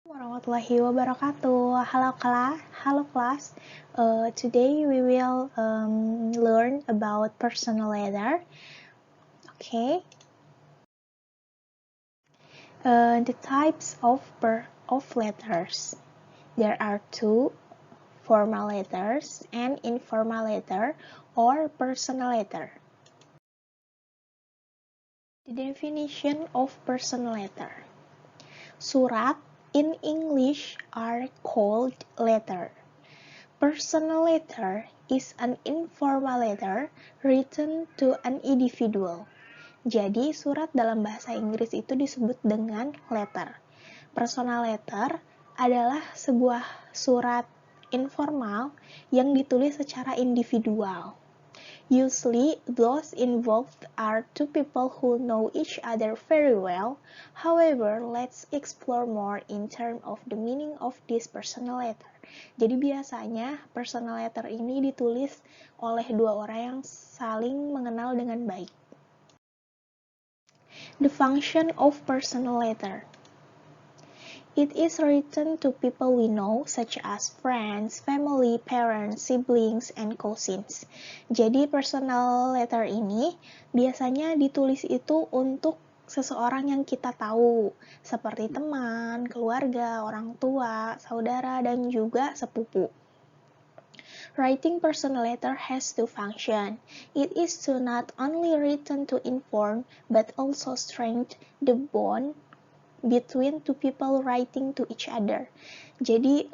Warahmatullahi wabarakatuh. Hello class. Today we will learn about personal letter. Okay. The types of letters. There are two: formal letters and informal letter or personal letter. The definition of personal letter. Surat in English are called letter. Personal letter is an informal letter written to an individual. Jadi, surat dalam bahasa Inggris itu disebut dengan letter. Personal letter adalah sebuah surat informal yang ditulis secara individual. Usually, those involved are two people who know each other very well. However, let's explore more in terms of the meaning of this personal letter. Jadi biasanya personal letter ini ditulis oleh dua orang yang saling mengenal dengan baik. The function of personal letter. It is written to people we know, such as friends, family, parents, siblings, and cousins. Jadi personal letter ini biasanya ditulis itu untuk seseorang yang kita tahu, seperti teman, keluarga, orang tua, saudara, dan juga sepupu. Writing personal letter has two functions. It is to not only written to inform, but also strengthen the bond between two people writing to each other. Jadi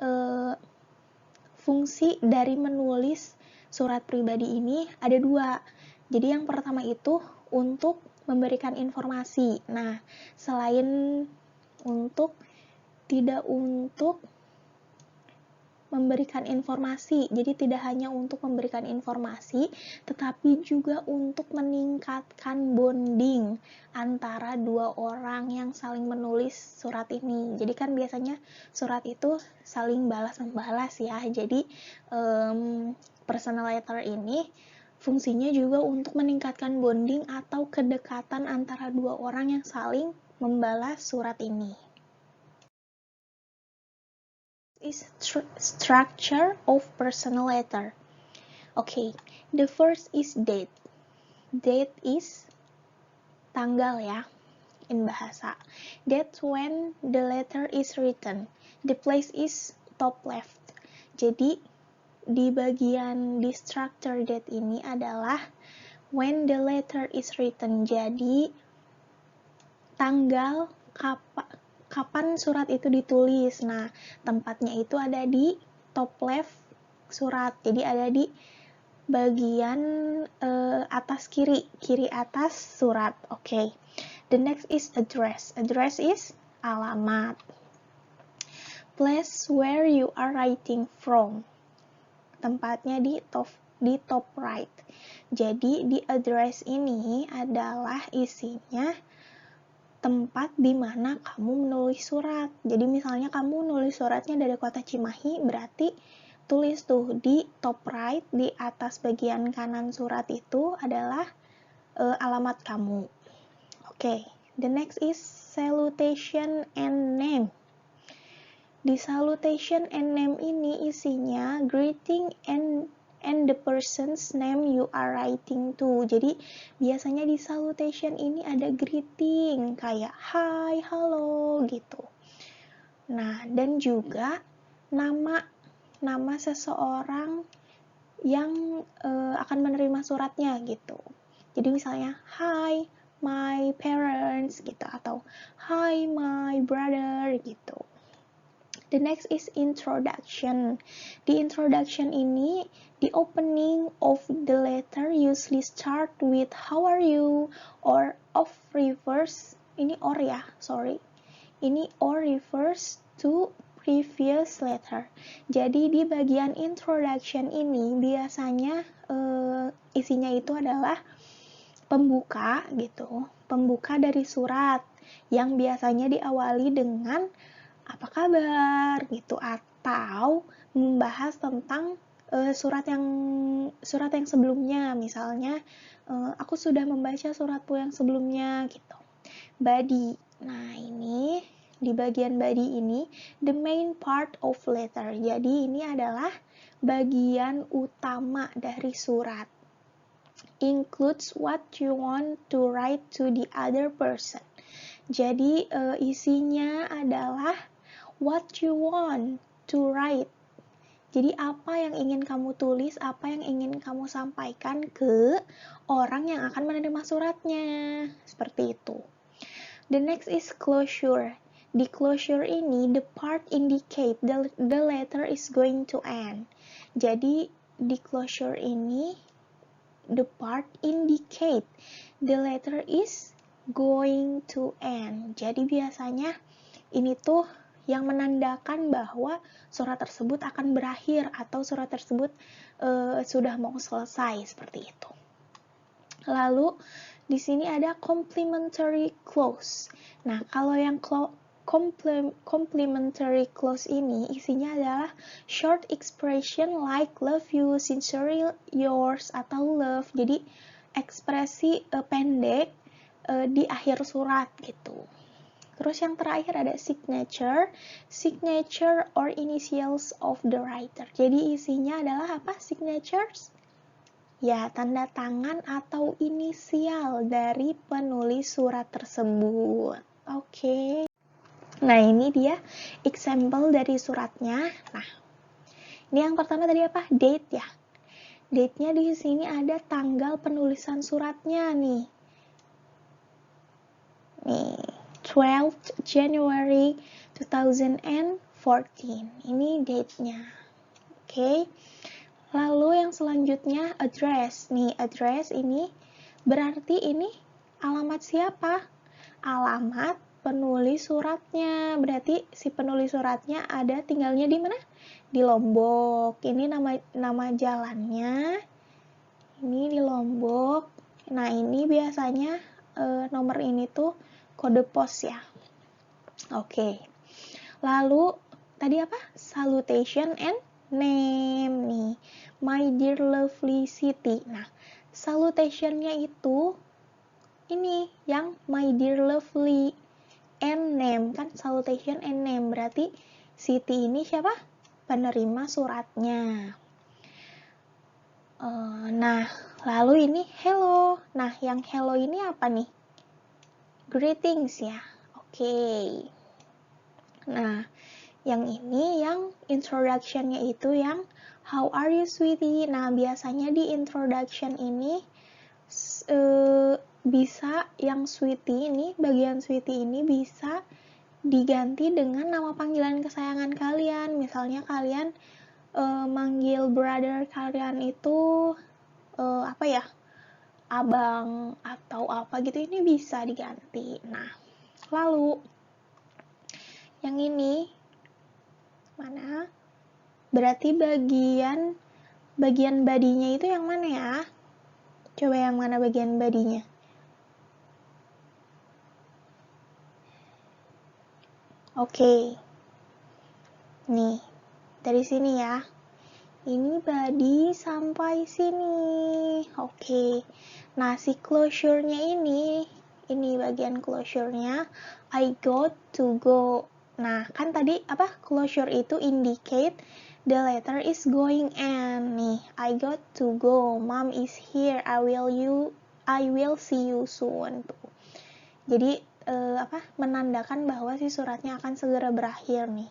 fungsi dari menulis surat pribadi ini ada dua. Jadi yang pertama itu untuk memberikan informasi. Nah, selain tidak untuk memberikan informasi, jadi tidak hanya untuk memberikan informasi, tetapi juga untuk meningkatkan bonding antara dua orang yang saling menulis surat ini. Jadi kan biasanya surat itu saling balas-membalas ya, jadi personal letter ini fungsinya juga untuk meningkatkan bonding atau kedekatan antara dua orang yang saling membalas surat ini. Is structure of personal letter. Okay, the first is date. Date is tanggal ya in bahasa. That's when the letter is written. The place is top left. Jadi di bagian di structure date ini adalah when the letter is written. Jadi tanggal kapan surat itu ditulis. Nah, tempatnya itu ada di top left surat. Jadi ada di bagian atas kiri atas surat. Okay. The next is address. Address is alamat. Place where you are writing from. Tempatnya di top right. Jadi di address ini adalah isinya tempat di mana kamu menulis surat. Jadi misalnya kamu nulis suratnya dari kota Cimahi, berarti tulis tuh di top right, di atas bagian kanan surat itu adalah alamat kamu. Okay, the next is salutation and name. Di salutation and name ini isinya greeting and the person's name you are writing to. Jadi biasanya di salutation ini ada greeting kayak hi, hello gitu. Nah, dan juga nama seseorang yang akan menerima suratnya gitu. Jadi misalnya hi my parents gitu, atau hi my brother gitu. The next is introduction. Di introduction ini, the opening of the letter usually start with how are you, or of refers, ini or ya, sorry. Ini or refers to previous letter. Jadi di bagian introduction ini biasanya isinya itu adalah pembuka gitu, pembuka dari surat yang biasanya diawali dengan apa kabar gitu, atau membahas tentang surat yang sebelumnya, misalnya aku sudah membaca suratmu yang sebelumnya gitu. Body. Nah, ini di bagian body ini, the main part of letter. Jadi ini adalah bagian utama dari surat. Includes what you want to write to the other person. Jadi isinya adalah what you want to write. Jadi apa yang ingin kamu tulis, apa yang ingin kamu sampaikan ke orang yang akan menerima suratnya. Seperti itu. The next is closure. Di closure ini, the part indicate the letter is going to end. Jadi di closure ini, the part indicate the letter is going to end. Jadi biasanya ini tuh yang menandakan bahwa surat tersebut akan berakhir atau surat tersebut sudah mau selesai, seperti itu. Lalu di sini ada complementary clause. Nah, kalau yang complementary clause ini isinya adalah short expression like love you, sincerely yours, atau love. Jadi ekspresi pendek di akhir surat gitu. Terus yang terakhir ada signature or initials of the writer. Jadi isinya adalah apa? Signatures? Ya, tanda tangan atau inisial dari penulis surat tersebut. Oke. Nah, ini dia example dari suratnya. Nah, ini yang pertama tadi apa? Date ya. Date-nya di sini ada tanggal penulisan suratnya nih. Nih. 12 January 2014. Ini date-nya. Oke. Lalu yang selanjutnya address. Nih, address ini berarti ini alamat siapa? Alamat penulis suratnya. Berarti si penulis suratnya ada tinggalnya di mana? Di Lombok. Ini nama jalannya. Ini di Lombok. Nah, ini biasanya nomor ini tuh kode pos ya. Oke. Lalu tadi apa? Salutation and name nih. My dear lovely city. Nah, salutationnya itu ini yang my dear lovely and name, kan salutation and name. Berarti city ini siapa? Penerima suratnya. Nah, lalu ini hello. Nah, yang hello ini apa nih? Greetings ya. Oke. Nah, yang ini yang introduction-nya itu yang how are you sweetie. Nah, biasanya di introduction ini bisa yang sweetie ini, bagian sweetie ini bisa diganti dengan nama panggilan kesayangan kalian. Misalnya kalian manggil brother kalian itu apa ya? Abang atau apa gitu, ini bisa diganti. Nah, lalu yang ini mana? Berarti bagian badinya itu yang mana ya? Coba yang mana bagian badinya? Oke. Nih, dari sini ya. Ini body sampai sini. Oke. Nah, si closure-nya ini bagian closure-nya I got to go. Nah, kan tadi apa? Closure itu indicate the letter is going and nih, I got to go. Mom is here. I will see you soon. Tuh. Jadi menandakan bahwa si suratnya akan segera berakhir nih.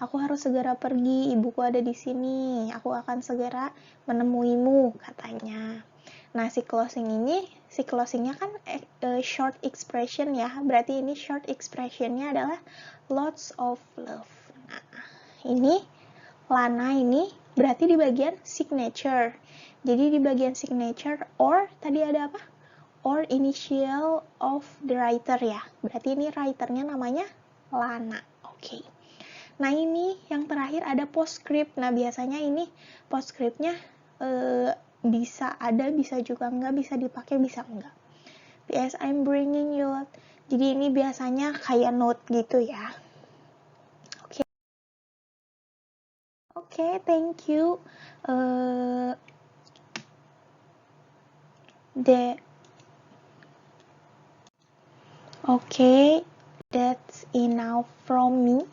Aku harus segera pergi, ibuku ada di sini. Aku akan segera menemuimu, katanya. Nah, si closingnya kan short expression ya. Berarti ini short expressionnya adalah lots of love. Nah, ini Lana ini berarti di bagian signature. Jadi di bagian signature or tadi ada apa? Or initial of the writer ya. Berarti ini writernya namanya Lana. Oke. Nah, ini yang terakhir ada postscript. Nah, biasanya ini postscriptnya bisa ada, bisa juga enggak, bisa dipakai, bisa enggak. P.S. I'm bringing you. Jadi ini biasanya kayak note gitu ya. Oke. Oke, thank you. Oke. That's enough from me.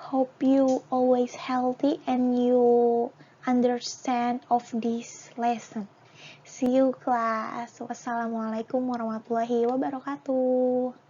Hope you always healthy and you understand of this lesson. See you class. Wassalamualaikum warahmatullahi wabarakatuh.